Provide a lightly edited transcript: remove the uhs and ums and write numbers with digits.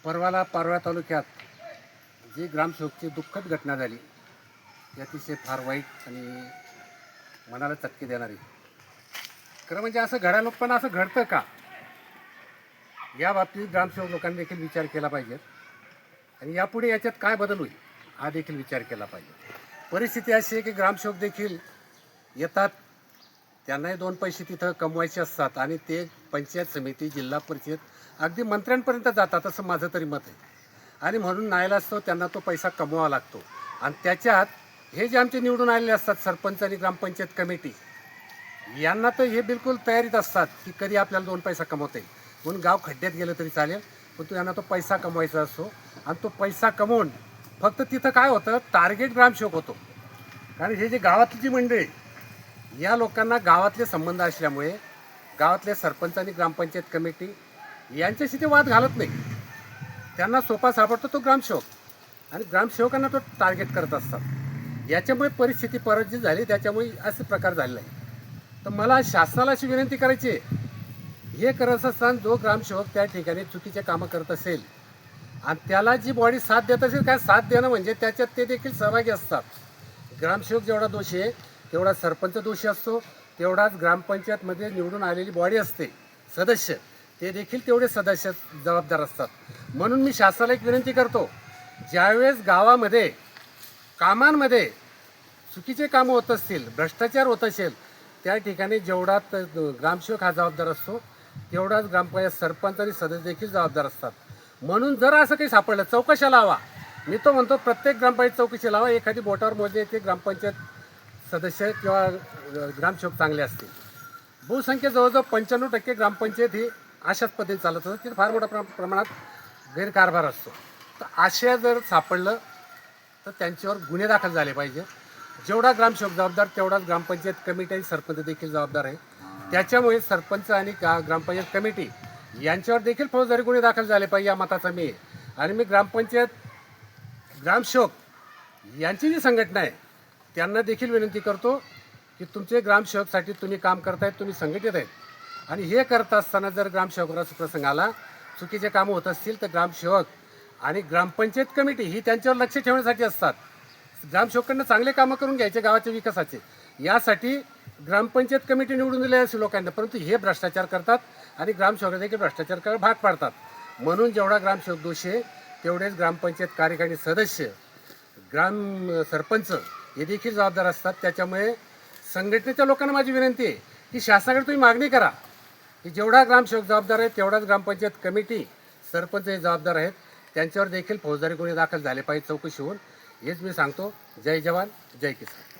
परवाला पारवा तालुक्यात जी ग्रामसेवकची दुःखद घटना झाली ती अतिशय फार वाईट आणि मनाला चटके देणारी. खरं म्हणजे असं घडायला पण असं घडतं का, या बाबतीत ग्रामसेवक लोकांनी देखील विचार केला पाहिजे आणि यापुढे याच्यात काय बदल होईल हा देखील विचार केला पाहिजे. परिस्थिती अशी आहे की ग्रामसेवक देखील येतात, त्यांनाही दोन पैसे तिथं कमवायचे असतात आणि ते पंचायत समिती, जिल्हा परिषद, अगदी मंत्र्यांपर्यंत जातात असं माझं तरी मत आहे. आणि म्हणून नाईलाजास्तव त्यांना तो पैसा कमवावा लागतो. आणि त्याच्यात हे जे आमचे निवडून आलेले असतात सरपंच आणि ग्रामपंचायत कमिटी, यांना तर हे बिलकुल तयारीत असतात की कधी आपल्याला दोन पैसा कमवता येईल, म्हणून गाव खड्ड्यात गेलं तरी चालेल, पण तो यांना तो पैसा कमवायचा असतो. आणि तो पैसा कमवून फक्त तिथं काय होतं, टार्गेट ग्रामसेवक होतो. कारण हे जे गावातली जी मंडळी, या लोकांना गावातले संबंध असल्यामुळे गावातले सरपंच आणि ग्रामपंचायत कमिटी यांच्याशी ते वाद घालत नाही. त्यांना सोपा सापडतो तो ग्रामसेवक आणि ग्रामसेवकांना तो टार्गेट करत असतात. याच्यामुळे परिस्थिती पराजित झाली, त्याच्यामुळे असे प्रकार झालेला आहे. तर मला शासनाला अशी विनंती करायची आहे, हे करत असताना जो ग्रामसेवक त्या ठिकाणी चुकीचे कामं करत असेल आणि त्याला जी बॉडी साथ देत असेल, काय साथ देणं म्हणजे त्याच्यात ते देखील सहभागी असतात. ग्रामसेवक जेवढा दोषी आहे तेवढा सरपंच दोषी असतो, तेवढाच ग्रामपंचायतमध्ये निवडून आलेली बॉडी असते सदस्य, ते देखील तेवढे सदस्य जबाबदार असतात. म्हणून मी शासनाला एक विनंती करतो, ज्यावेळेस गावामध्ये कामांमध्ये चुकीचे कामं होत असतील, भ्रष्टाचार होत असेल, त्या ठिकाणी जेवढा ग्रामसेवक हा जबाबदार असतो तेवढाच ग्रामपंचायत सरपंच आणि सदस्य देखील जबाबदार असतात. म्हणून जर असं काही सापडलं, चौकशा लावा. मी तो म्हणतो प्रत्येक ग्रामपंचायत चौकशी लावा. एखादी बोटावर मोजले ते ग्रामपंचायत सदस्य किंवा ग्रामसेवक चांगले असतील. बहुसंख्य जवळजवळ 95% ग्रामपंचायत ही अशाच पद्धतीने चालत असतात, तिथे फार मोठ्या प्रमाणात गैरकारभार असतो. तर अशा जर सापडलं तर त्यांच्यावर गुन्हे दाखल झाले पाहिजे. जेवढा ग्रामसेवक जबाबदार तेवढाच ग्रामपंचायत कमिटी आणि सरपंच देखील जबाबदार आहे. त्याच्यामुळे सरपंच आणि ग्रामपंचायत कमिटी यांच्यावर देखील फौजदारी गुन्हे दाखल झाले पाहिजे, या मताचा मी आहे. आणि मी ग्रामपंचायत ग्रामसेवक यांची जी संघटना आहे त्यांना देखील विनंती करतो की तुमचे ग्रामसेवकसाठी तुम्ही काम करतायत, तुम्ही संघटित आहेत, आणि हे करत असताना जर ग्रामसेवकाला प्रसंग आला, चुकीचे कामं होत असतील, तर ग्रामसेवक आणि ग्रामपंचायत कमिटी ही त्यांच्यावर लक्ष ठेवण्यासाठी असतात. ग्रामसेवकांना चांगले कामं करून घ्यायचे गावाच्या विकासाचे, यासाठी ग्रामपंचायत कमिटी निवडून दिलेल्या असेल लोकांना, परंतु हे भ्रष्टाचार करतात आणि ग्रामसेवक देखील भ्रष्टाचार करायला भाग पाडतात. म्हणून जेवढा ग्रामसेवक दोषी आहे तेवढेच ग्रामपंचायत कार्यकारिणी सदस्य, सरपंच हे देखील जबाबदार असतात. त्याच्यामुळे संघटनेच्या लोकांना माझी विनंती आहे की शासनाकडे तुम्ही मागणी करा की जेवढा ग्रामसेवक जबाबदार आहे तेवढाच ग्रामपंचायत कमिटी, सरपंच हे जबाबदार आहेत, त्यांच्यावर देखील फौजदारी गुन्हे दाखल झाले पाहिजे चौकशी होऊन. हेच मी सांगतो. जय जवान, जय किसान.